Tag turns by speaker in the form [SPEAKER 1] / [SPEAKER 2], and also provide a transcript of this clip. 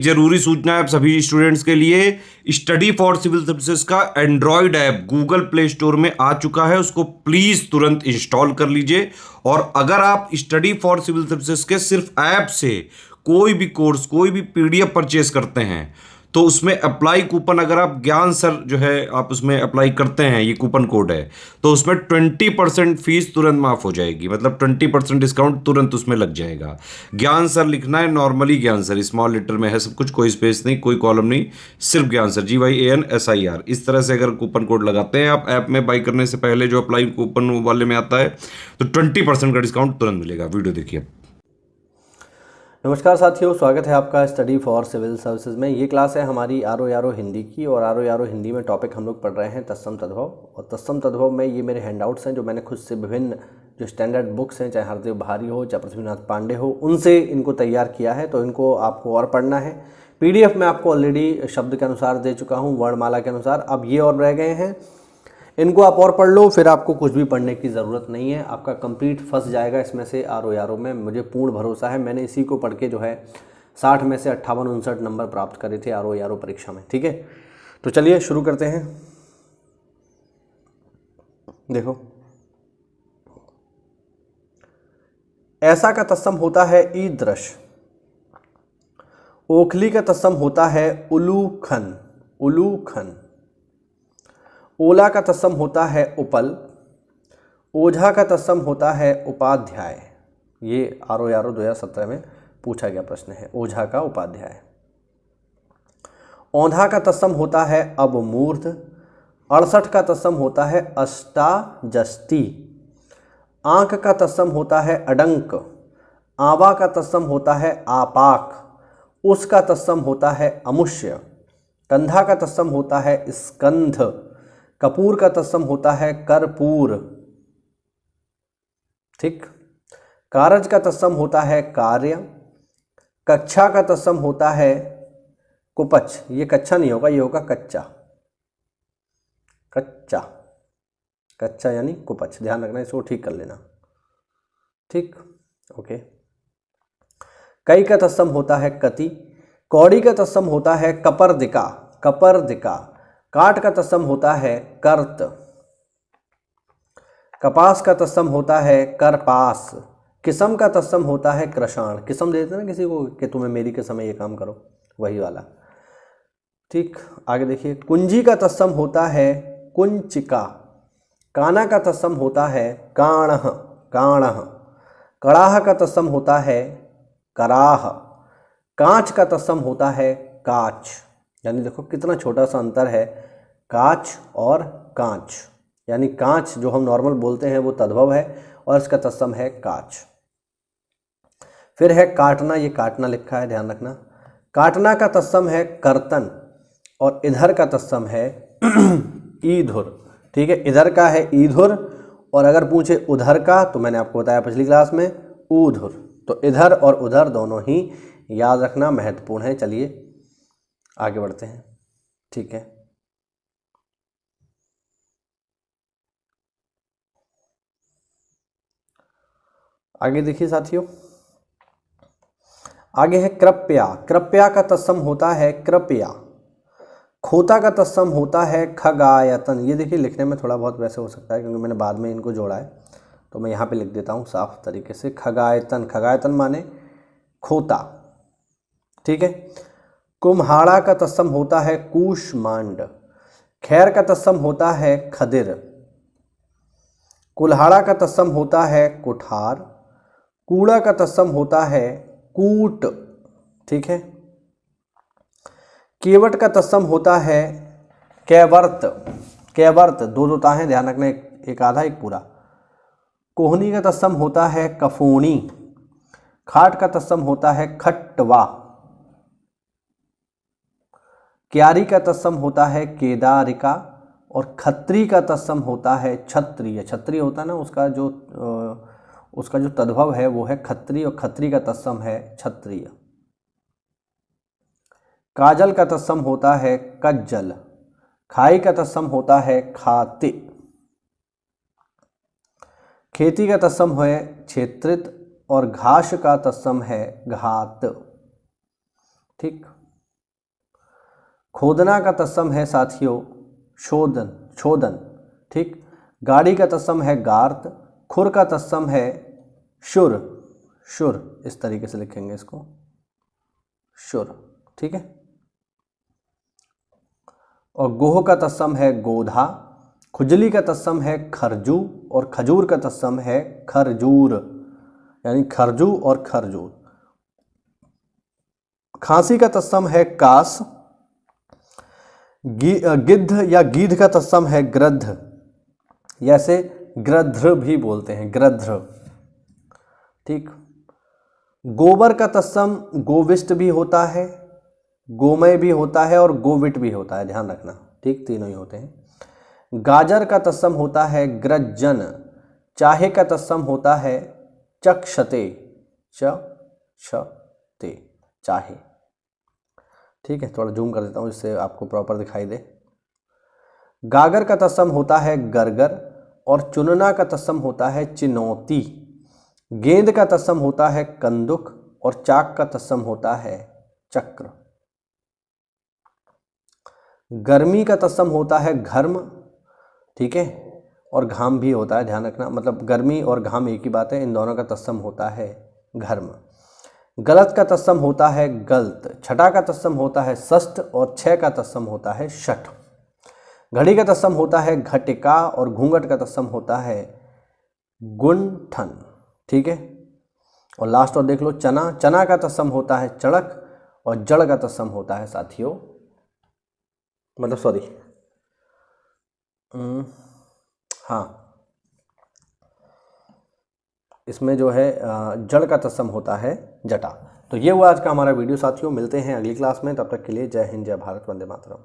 [SPEAKER 1] जरूरी सूचना है आप सभी स्टूडेंट्स के लिए, स्टडी फॉर सिविल सर्विसेज का Android app Google play store में आ चुका है, उसको प्लीज तुरंत इंस्टॉल कर लीजिए। और अगर आप स्टडी फॉर सिविल सर्विसेज के सिर्फ ऐप से कोई भी कोर्स, कोई भी पीडीएफ परचेस करते हैं तो उसमें अप्लाई कूपन, अगर आप ज्ञान सर जो है आप उसमें अप्लाई करते हैं, ये कूपन कोड है, तो उसमें 20% फीस तुरंत माफ हो जाएगी, मतलब 20% डिस्काउंट तुरंत उसमें लग जाएगा। ज्ञान सर लिखना है, नॉर्मली ज्ञान सर स्मॉल लेटर में है सब कुछ, कोई स्पेस नहीं, कोई कॉलम नहीं, सिर्फ ज्ञान सर, GYANSIR। इस तरह से अगर कूपन कोड लगाते हैं आप ऐप में बाई करने से पहले, जो अप्लाई कूपन वाले में आता है, तो 20% का डिस्काउंट तुरंत मिलेगा। वीडियो देखिए।
[SPEAKER 2] नमस्कार साथियों, स्वागत है आपका स्टडी फॉर सिविल सर्विसेज में। ये क्लास है हमारी आरो हिंदी की, और आरो हिंदी में टॉपिक हम लोग पढ़ रहे हैं तत्सम तद्भव। और तत्सम तद्भव में ये मेरे हैंडआउट्स हैं जो मैंने खुद से विभिन्न जो स्टैंडर्ड बुक्स हैं, चाहे हरदेव भारी हो, चाहे पृथ्वीनाथ पांडे हो, उनसे इनको तैयार किया है। तो इनको आपको और पढ़ना है। PDF में आपको ऑलरेडी शब्द के अनुसार दे चुका हूँ, वर्णमाला के अनुसार। अब ये और रह गए हैं, इनको आप और पढ़ लो, फिर आपको कुछ भी पढ़ने की ज़रूरत नहीं है। आपका कंप्लीट फंस जाएगा इसमें से आरो में, मुझे पूर्ण भरोसा है। मैंने इसी को पढ़ के जो है 60 में से 58-59 नंबर प्राप्त करे थे आरो परीक्षा में। ठीक है, तो चलिए शुरू करते हैं। देखो, ऐसा का तत्सम होता है ईदृश, ओखली का तत्सम होता है उलूखन, उलूखन। ओला का तत्सम होता है उपल, ओझा का तत्सम होता है उपाध्याय। ये आरो 2017 में पूछा गया प्रश्न है, ओझा का उपाध्याय। औंधा का तत्सम होता है अवमूर्ध, 68 का तत्सम होता है अष्टाजस्ती। आंक का तत्सम होता है अडंक, आवा का तत्सम होता है आपाक, उस का तत्सम होता है अमुष्य, कंधा का तत्सम होता है स्कंध, कपूर का तत्सम होता है कर्पूर। ठीक, कारज का तत्सम होता है कार्य, कक्षा का तत्सम होता है कुपच। ये कच्छा नहीं होगा, ये होगा कच्चा, कच्चा, कच्चा यानी कुपच। ध्यान रखना, इसको ठीक कर लेना। ठीक, ओके। कई का तत्सम होता है कति, कौड़ी का तत्सम होता है कपर्दिका, कपर्दिका। काट का तत्सम होता है कर्त, कपास का तत्सम होता है करपास, किसम का तत्सम होता है कृषाण। किसम दे देते ना किसी को कि तुम्हें मेरी के समय ये काम करो, वही वाला। ठीक, आगे देखिए। कुंजी का तत्सम होता है कुंचिका, काना का तत्सम होता है काणः, काणः। कड़ाह का तत्सम होता है कराह, कांच का तत्सम होता है काच। यानी देखो कितना छोटा सा अंतर है काच और कांच। यानी कांच जो हम नॉर्मल बोलते हैं वो तद्भव है, और इसका तत्सम है काच। फिर है काटना, ये काटना लिखा है, ध्यान रखना। काटना का तत्सम है कर्तन, और इधर का तत्सम है ईधुर। ठीक है, इधर का है ईधुर, और अगर पूछे उधर का तो मैंने आपको बताया पिछली क्लास में ऊधुर। तो इधर और उधर दोनों ही याद रखना, महत्वपूर्ण है। चलिए आगे बढ़ते हैं। ठीक है, आगे देखिए साथियों। आगे है कृपया, कृपया का तत्सम होता है कृपया। खोता का तत्सम होता है खगायतन। ये देखिए लिखने में थोड़ा बहुत वैसे हो सकता है क्योंकि मैंने बाद में इनको जोड़ा है, तो मैं यहाँ पे लिख देता हूँ साफ तरीके से, खगायतन। खगायतन माने खोता। ठीक है। कुम्हाड़ा का तत्सम होता है कूष्मांड, खैर का तत्सम होता है खदिर, कुल्हाड़ा का तत्सम होता है कुठार, कूड़ा का तत्सम होता है कूट। ठीक है। केवट का तत्सम होता है कैवर्त, कैवर्त। दो दोता हैं, ध्यान रखना, एक आधा एक पूरा। कोहनी का तत्सम होता है कफोनी, खाट का तत्सम होता है खट्टवा, क्यारी का तत्सम होता है केदारिका, और खत्री का तत्सम होता है क्षत्रिय। क्षत्रिय होता है ना, उसका जो तद्भव है वो है खत्री, और खत्री का तत्सम है क्षत्रिय। काजल का तत्सम होता है कज्जल, खाई का तत्सम होता है खाते, खेती का तत्सम है क्षेत्रित, और घास का तत्सम है घात। ठीक, खोदना का तत्सम है साथियों शोधन शोधन, ठीक। गाड़ी का तत्सम है गार्त, खुर का तत्सम है शुर शुर, इस तरीके से लिखेंगे इसको शुर, ठीक है। और गोह का तत्सम है गोधा, खुजली का तत्सम है खरजू और खजूर का तत्सम है खरजूर, यानी खरजू और खरजूर। खांसी का तत्सम है कास, गिद्ध या गीध का तत्सम है ग्रद्ध, जैसे ग्रध्र भी बोलते हैं ग्रध्र, ठीक। गोबर का तत्सम गोविष्ट भी होता है, गोमय भी होता है और गोविट भी होता है, ध्यान रखना, ठीक, तीनों ही होते हैं। गाजर का तत्सम होता है ग्रज्जन, चाहे का तत्सम होता है चक्षते चक्षते चाहे, ठीक है। थोड़ा जूम कर देता हूँ इससे आपको प्रॉपर दिखाई दे। गागर का तत्सम होता है गरगर और चुनना का तत्सम होता है चिनौती। गेंद का तत्सम होता है कंदुक और चाक का तत्सम होता है चक्र। गर्मी का तत्सम होता है घर्म, ठीक है, और घाम भी होता है, ध्यान रखना, मतलब गर्मी और घाम एक ही बात है, इन दोनों का तत्सम होता है घर्म। गलत का तत्सम होता है गलत, छठा का तत्सम होता है षष्ठ और छह का तत्सम होता है षठ। घड़ी का तत्सम होता है घटिका और घूंघट का तत्सम होता है गुंठन, ठीक है। और लास्ट और देख लो चना, चना का तत्सम होता है चड़क और जड़ का तत्सम होता है साथियों, मतलब सॉरी हाँ, इसमें जो है जड़ का तत्सम होता है जटा। तो ये हुआ आज का हमारा वीडियो साथियों, मिलते हैं अगली क्लास में, तब तक के लिए जय हिंद जय भारत, वंदे मातरम।